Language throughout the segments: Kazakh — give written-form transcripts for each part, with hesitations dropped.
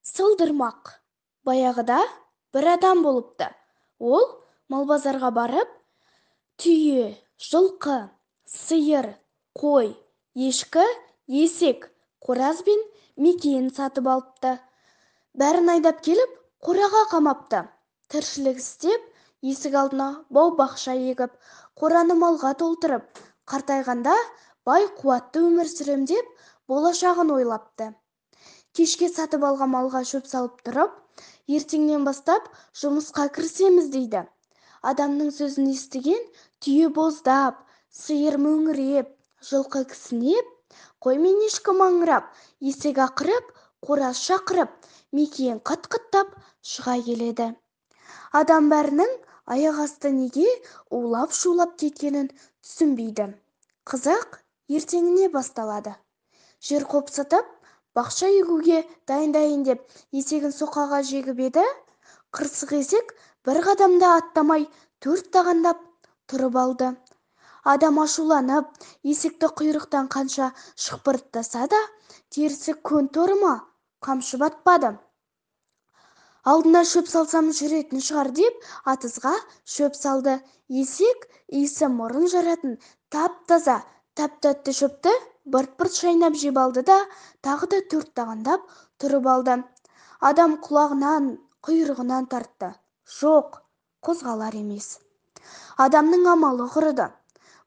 Сылдырмақ. Баяғыда бір адам болыпты. Ол малбазарға барып, түйе, жылқы, сиыр, қой, ешкі, есек, қораз бен мекиен сатып алыпты. Бәрін айдап келіп, қораға қамапты. Тіршілік істеп, есік алдына бау-бақша егіп, қораны малға толтырып, қартайғанда бай қуатты өмір сүрем деп, болашағын ойлапты. Кешке сатып алған малға шөп салып тұрып, ертеңнен бастап жұмысқа кірісеміз дейді. Адамның сөзін естіген түйе боздап, сиыр мөңіреп, жылқы кісінеп, қой мен ешкі маңырап, есек ақырып, қораз шақырып, мекиен қыт-қыттап шыға келеді. Адам бәрінің аяқ асты неге улап-шулап кеткенін түсінбейді. Қызық ертеңіне басталады. Жер қопсытып, бақша егуге дайындайын деп есегін соқаға жегіп еді, қырсық есек бір қадамда аттамай 4 тағандап тұрып алды. Адам ашуланып, есекті құйрықтан қанша шықпырттаса да, терісі көн торы ма, қамшы батпады. Алдына шөп салсам жүретін шығар деп, атызға шөп салды. Есек иісі мұрын жаратын тап-таза, тәп-тәтті шөпті бырт-бырт шайнап жеп алды да, тағы да 4 тағандап тұрып алды. Адам құлағынан, құйрығынан тартты. Жоқ, қозғалар емес. Адамның амалы құрыды.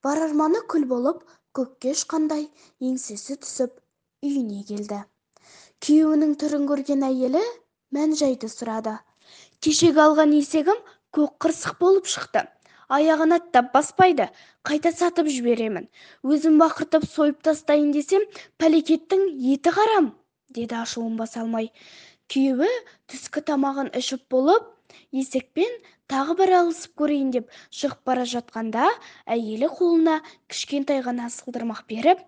Бар арманы күл болып, көкке ұшқандай еңсесі түсіп, үйіне келді. Күйеуінің түрін көрген әйелі мән-жайды сұрады. Кешегі алған есегім көк қырсық болып шықты. Аяғын аттап баспайды, қайта сатып жіберемін. Өзім бақыртып сойып тастайын десем, пәлекеттің еті қарам, деді ашуын баса алмай. Күйеуі түскі тамағын ішіп болып, есекпен тағы бір алысып көрейін деп шығып бара жатқанда, әйелі қолына кішкентай ғана сылдырмақ беріп,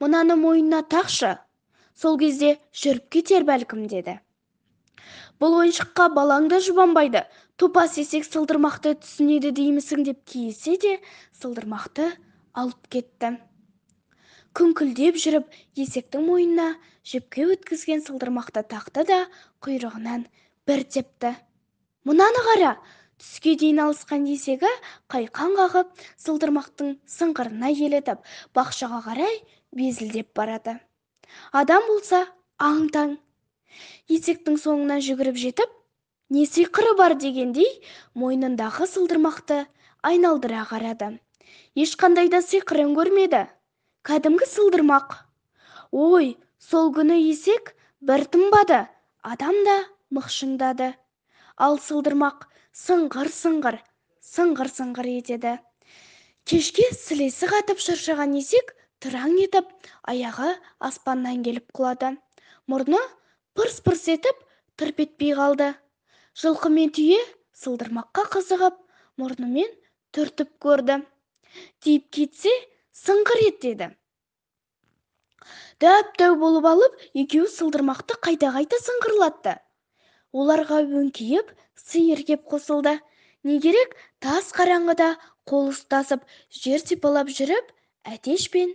мынаны мойнына тақшы, сол кезде жүріп кетер бәлкім, деді. Бұл ойыншыққа балаң да жұбанбайды, топас есек сылдырмақты түсінеді деймісің деп кейісе де, сылдырмақты алып кетті. Күңкілдеп жүріп, есектің мойнына жіпке өткізген сылдырмақты тақты да, құйрығынан бір тепті. Мұнаны қара! Түске дейін алысқан есегі қайқан қағып, сылдырмақтың сыңғырына елетіп, бақшаға қарай безілдеп барады. Адам болса аң-таң. Есектің соңына жүгіріп жетіп, не сиқыры бар дегендей, мойнындағы сылдырмақты айналдыра қарады. Ешқандай да сиқырын көрмеді. Кәдімгі сылдырмақ. Ой, сол күні есек бір тынбады, адам да мықшыңдады. Ал сылдырмақ сыңғыр-сыңғыр, сыңғыр-сыңғыр етеді. Кешке сілесі қатып шаршаған есек тыраң етіп, аяғы аспаннан келіп құлады. Мұрны пырс-пырс етіп, тырп етпей қалды. Жылқы мен түйе сылдырмаққа қызығып, мұрнымен түртіп көрді. Тиіп кетсе, сыңғыр етеді. Дәп-дәу болып алып, екеуі сылдырмақты қайта-қайта сыңғырлатты. Оларға өңкейіп, сиыр кеп қосылды. Не керек, тас қараңғыда қол ұстасып, жер сипалап жүріп, әтеш пен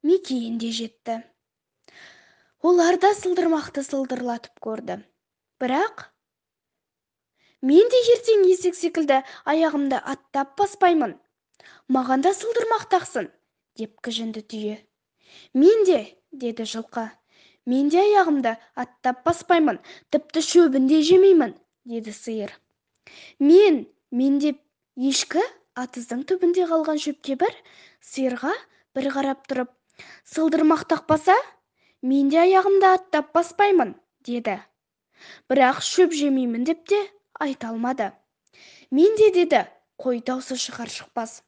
мекиен де жетті. Олар да сылдырмақты сылдырлатып көрді. Бірақ мен де ертең есек секілді аяғымды аттап баспаймын. Маған да сылдырмақ тақсын, деп кіжінді түйе. Мен де, деді жылқы. Мен де аяғымды аттап баспаймын, тіпті шөбін де жемеймін, деді сиыр. Мен деп ешкі атыздың түбінде қалған шөпке бір, сиырға бір қарап тұрып, сылдырмақ тақпаса, мен де аяғымды аттап баспаймын, деді. Бірақ шөп жемеймін деп те айта алмады. Мен де, деді, қой даусы шығар-шықпас.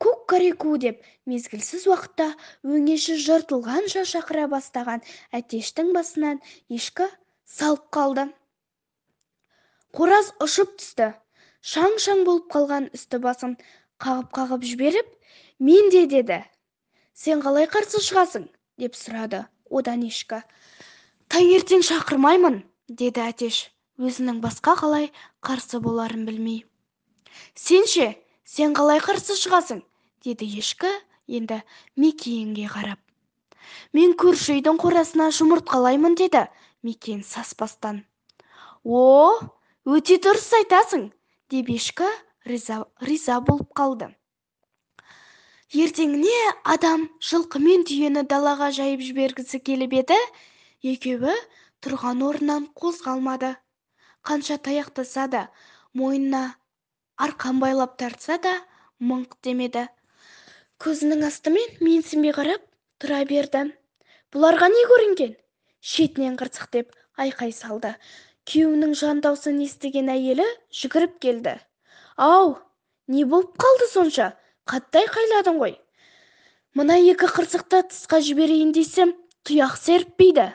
Көк-кареку деп мезгілсіз уақытта өңеші жыртылғанша шақыра бастаған әтештің басынан ешкі салып қалды. Қораз ұшып түсті. Шаң-шаң болып қалған үсті басын қағып-қағып жіберіп, мен де, деді. Сен қалай қарсы шығасың? Деп сұрады одан ешкі. Таңертең шақырмаймын, деді әтеш, өзінің басқа қалай қарсы боларын білмей. Сенше, сен қалай қарсы шығасың? Деді ешкі енді мекиенге қарап. Мен көрші үйдің қорасына жұмыртқалаймын, деді мекиен саспастан. О, өте дұрыс айтасың, деп ешкі риза болып қалды. Ертеңіне адам жылқы мен түйені далаға жайып жібергісі келіп еді, екеуі тұрған орнынан қозғалмады. Қанша таяқтаса да, мойнына арқан байлап тартса да, мыңқ демеді. Көзінің астымен менсінбей қарап тұра берді. Бұларға не көрінген? Шетінен қырсық деп айқай салды. Күйеуінің жан даусын естіген әйелі жүгіріп келді. Ау, не болып қалды сонша? Қатты айқайладың ғой. Мына екі қырсықты тысқа жіберейін десем, тұяқ серіппейді,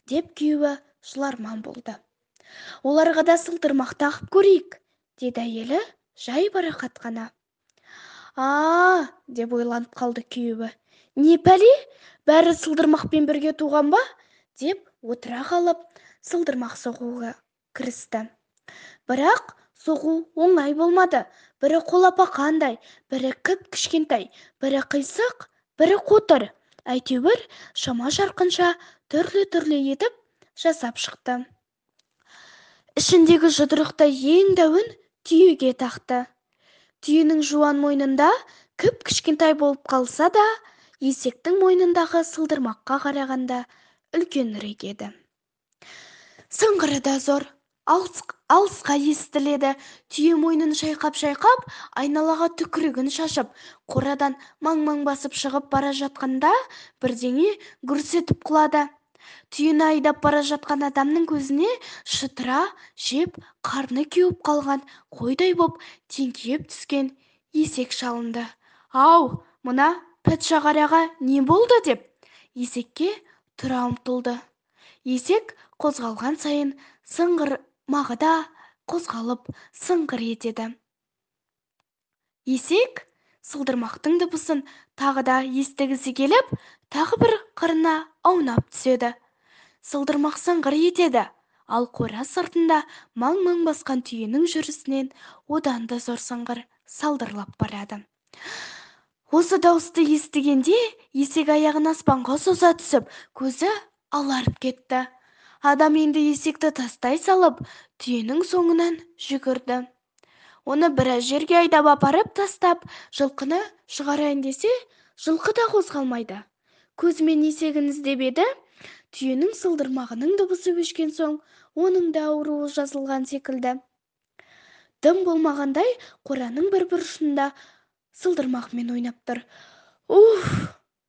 деп күйеуі жыларман болды. Оларға да сылдырмақ тағып көрейік, деді әйелі жай барақат қана. Деп ойланып қалды күйеуі. Не пәле, бәрі сылдырмақпен бірге туған ба? Деп отыра қалып, сылдырмақ соғуға кірісті. Бірақ соғу оңай болмады. Бірі қолапа қандай, бірі кіп-кішкентай, бірі қисық, бірі қотыр. Әйтеуір шама жарқынша түрлі-түрлі етіп жасап шықты. Ішіндегі жұдырықтай ең дәуін түйеге тақты. Түйенің жуан мойнында кіп-кішкентай болып қалса да, есектің мойнындағы сылдырмаққа қарағанда үлкенірек еді. Сыңғыры да зор, алысқа естіледі. Түйе мойнын шайқап-шайқап, айналаға түкірігін шашып, қорадан маң-маң басып шығып бара жатқанда бірдеңе гүрс етіп құлады. Түйені айдап бара жатқан адамның көзіне шытыра жеп, қарны кеуіп қалған қойдай боп теңкиіп түскен есек шалынды. Ау, мына патшағараға не болды деп есекке тұра ұмтылды. Есек қозғалған сайын сыңғырмағы да қозғалып сыңғыр етеді. Есек сылдырмақтың дыбысын тағы да естігісі келіп, тағы бір қырына аунап түседі. Сылдырмақ сыңғыр етеді, ал қора сыртында маң-маң басқан түйенің жүрісінен одан да зор сыңғыр салдырлап барады. Осы дауысты естігенде есек аяғын аспанға соза түсіп, көзі аларып кетті. Адам енді есекті тастай салып, түйенің соңынан жүгірді. Оны біраз жерге айдап апарып тастап, жылқыны шығарайын десе, жылқы да қозғалмайды. Көзімен есегін іздеп еді, түйенің сылдырмағының дыбысы өшкен соң, оның да ауруы жазылған секілді. Дым болмағандай, қораның бір бұрышында сылдырмағымен ойнап тұр.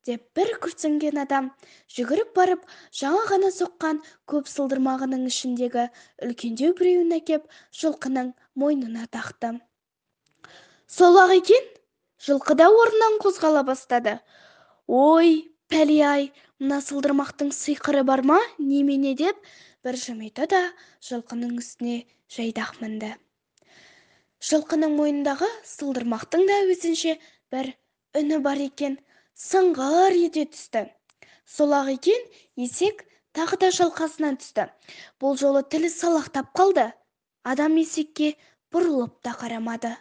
Деп бір күрсінген адам жүгіріп барып, жаңа ғана соққан көп сылдырмағының ішіндегі үлкендеу біреуін әкеп жылқының мойнына тақты. Сол-ақ екен, жылқы да орнынан қозғала бастады. Ой, пәле-ай, мына сылдырмақтың сиқыры бар ма, немене деп бір жымиды да жылқының үстіне жайдақ мінді. Жылқының мойнындағы сылдырмақтың да өзінше бір үні бар екен, сыңғыр ете түсті. Сол-ақ екен, есек тағы да шалқасынан түсті. Бұл жолы тілі салақтап қалды. Адам есекке бұрылып та қарамады.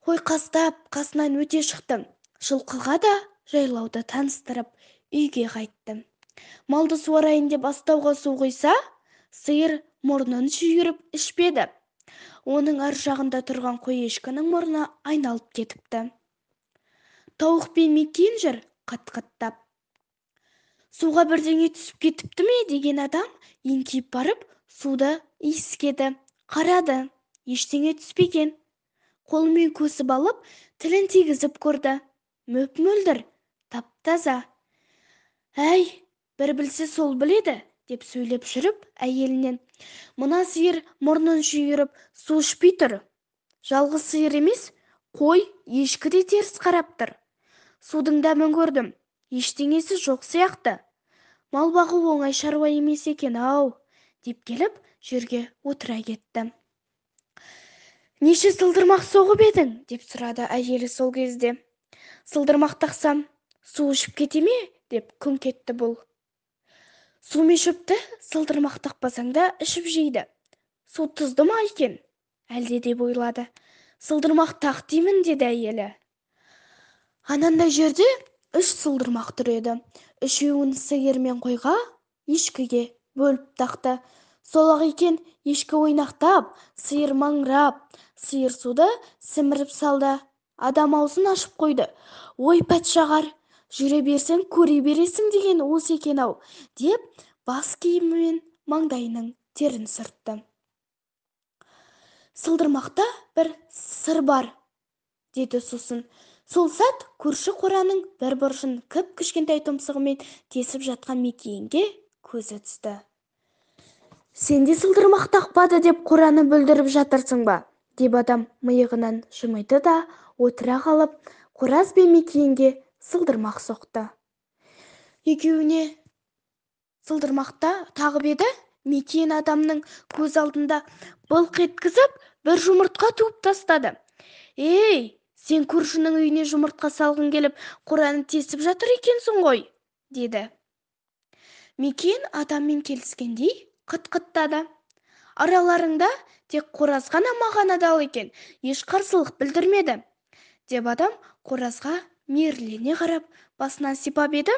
Ойқастап қасынан өте шықты. Жылқыға да жайлауды таныстырып, үйге қайтты. Малды суарайын деп астауға су құйса, сиыр мұрнын шүйіріп ішпеді. Оның ар жағында тұрған қой ешкінің мұрны айналып кетіпті. Тауық пен мекен жүр қат-қаттап. Суға бірдеңе түсіп кетіпті ме деген адам еңкейіп барып суды иіскеді. Қарады, ештеңе түспеген. Қолымен көсіп алып, тілін тигізіп көрді. Мөп-мөлдір, тап-таза. Әй, бір білсе сол біледі, деп сөйлеп жүріп әйелінен. Мына сиыр мұрнын шүйіріп су ішпей тұр. Жалғыз сиыр емес, қой, ешкі де теріс қарап тұр. Судың дәмін көрдім, ештеңесі жоқ сияқты. Мал бағу оңай шаруа емес екен-ау, деп келіп жерге отыра кетті. Неше сылдырмақ соғып едің, деп сұрады әйелі сол кезде. Сылдырмақ тақсам, су ішіп кете ме, деп күңк етті бұл. Су мен шөпті сылдырмақ тақпасаңда ішіп жейді. Су тұзды ма екен? Әлде деп ойлады. Сылдырмақ тақ деймін, деді әйелі. Анандай жерде 3 сылдырмақ тұр еді. Үшеуін сиыр мен қойға, ешкіге бөліп тақты. Сол-ақ екен, ешкі ойнақтап, сиыр маңырап, сиыр суды сіміріп салды. Адам аузын ашып қойды. Ой, пәтшағар, жүре берсең көре бересің деген осы екен-ау, деп бас киімімен маңдайының терін сүртті. Сылдырмақта бір сыр бар, деді сосын. Сол сәт көрші қораның бір бұрышын кіп-кішкентай тұмсығымен тесіп жатқан Мекиенге көзі түсті. Сен де сылдырмақ тақпады деп қораны бүлдіріп жатырсың ба? Деп адам миығынан жымиды да отыра қалып, Қораз бен Мекиенге сылдырмақ соқты. Екеуіне сылдырмақта тағып еді, Мекиен адамның көз алдында былқ еткізіп бір жұмыртқа туып тастады. «Ей, сен көршінің үйіне жұмыртқа салғың келіп, қораны тесіп жатыр екенсің ғой», деді. Мекиен адаммен келіскендей қыт-қыттады. «Араларыңда тек Қораз ғана маған адал екен, еш қарсылық білдірмеді», деп адам Қоразға мейірлене қарап басынан сипап еді.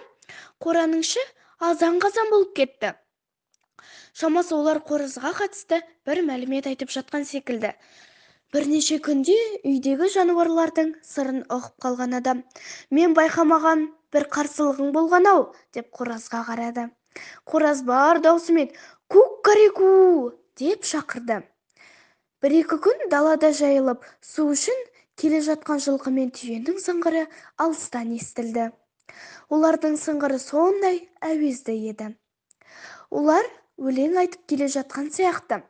Қораның іші азан-қазан болып кетті. Шамасы олар Қоразға қатысты бір мәлімет айтып жатқан секілді. Бірнеше күнде үйдегі жануарлардың сырын ұғып қалған адам: «Мен байқамаған бір қарсылығың болған-ау», деп Қоразға қарады. Қораз бар даусымен «Кук-кареку» деп шақырды. Бір-екі күн далада жайылып, су үшін келе жатқан жылқы мен түйенің сыңғыры алыстан естілді. Олардың сыңғыры сондай әуезді еді. Олар өлең айтып келе жатқан сияқты.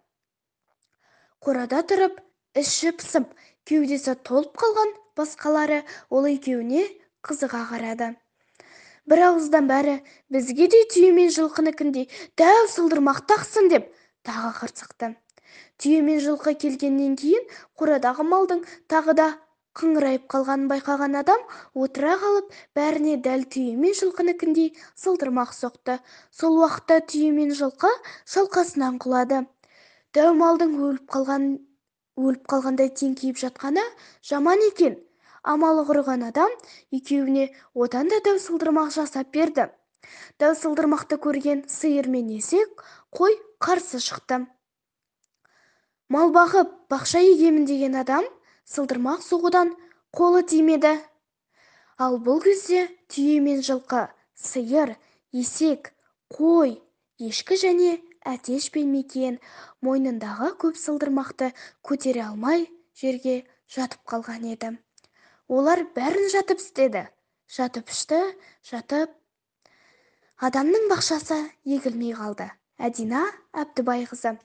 Қорада тұрып, іші пысып, кеудесі толып қалған басқалары ол екеуіне қызыға қарады. Бір ауыздан бәрі «Бізге де түйе мен жылқыныкіндей дәу сылдырмақ тақсын», деп тағы қырсықты. Түйе мен жылқы келгеннен кейін қорадағы малдың тағы да қыңырайып қалғанын байқаған адам отыра қалып, бәріне дәл түйе мен жылқыныкіндей сылдырмақ соқты. Сол уақытта түйе мен жылқы шалқасынан құлады. Дәу малдың өліп қалғандай теңкиіп жатқаны жаман екен. Амалы құрыған адам екеуіне одан да дәу сылдырмақ жасап берді. Дәу сылдырмақты көрген сиыр мен есек, қой қарсы шықты. Мал бағып, бақша егемін деген адам сылдырмақ соғудан қолы тимеді. Ал бұл кезде түйе мен жылқы, сиыр, есек, қой, ешкі және Әтеш пен Мекиен мойнындағы көп сылдырмақты көтере алмай жерге жатып қалған еді. Олар бәрін жатып істеді. Жатып ішті, жатып. Адамның бақшасы егілмей қалды. Әдина Әбдібайқызы.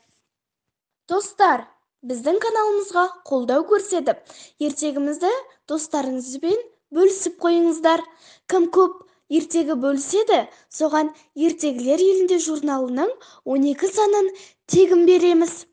Достар, біздің каналымызға қолдау көрсетіп, ертегімізді достарыңызбен бөлісіп қойыңыздар. Кім көп ертегі бөліседі, соған ертегілер елінде журналының 12 санын тегін береміз.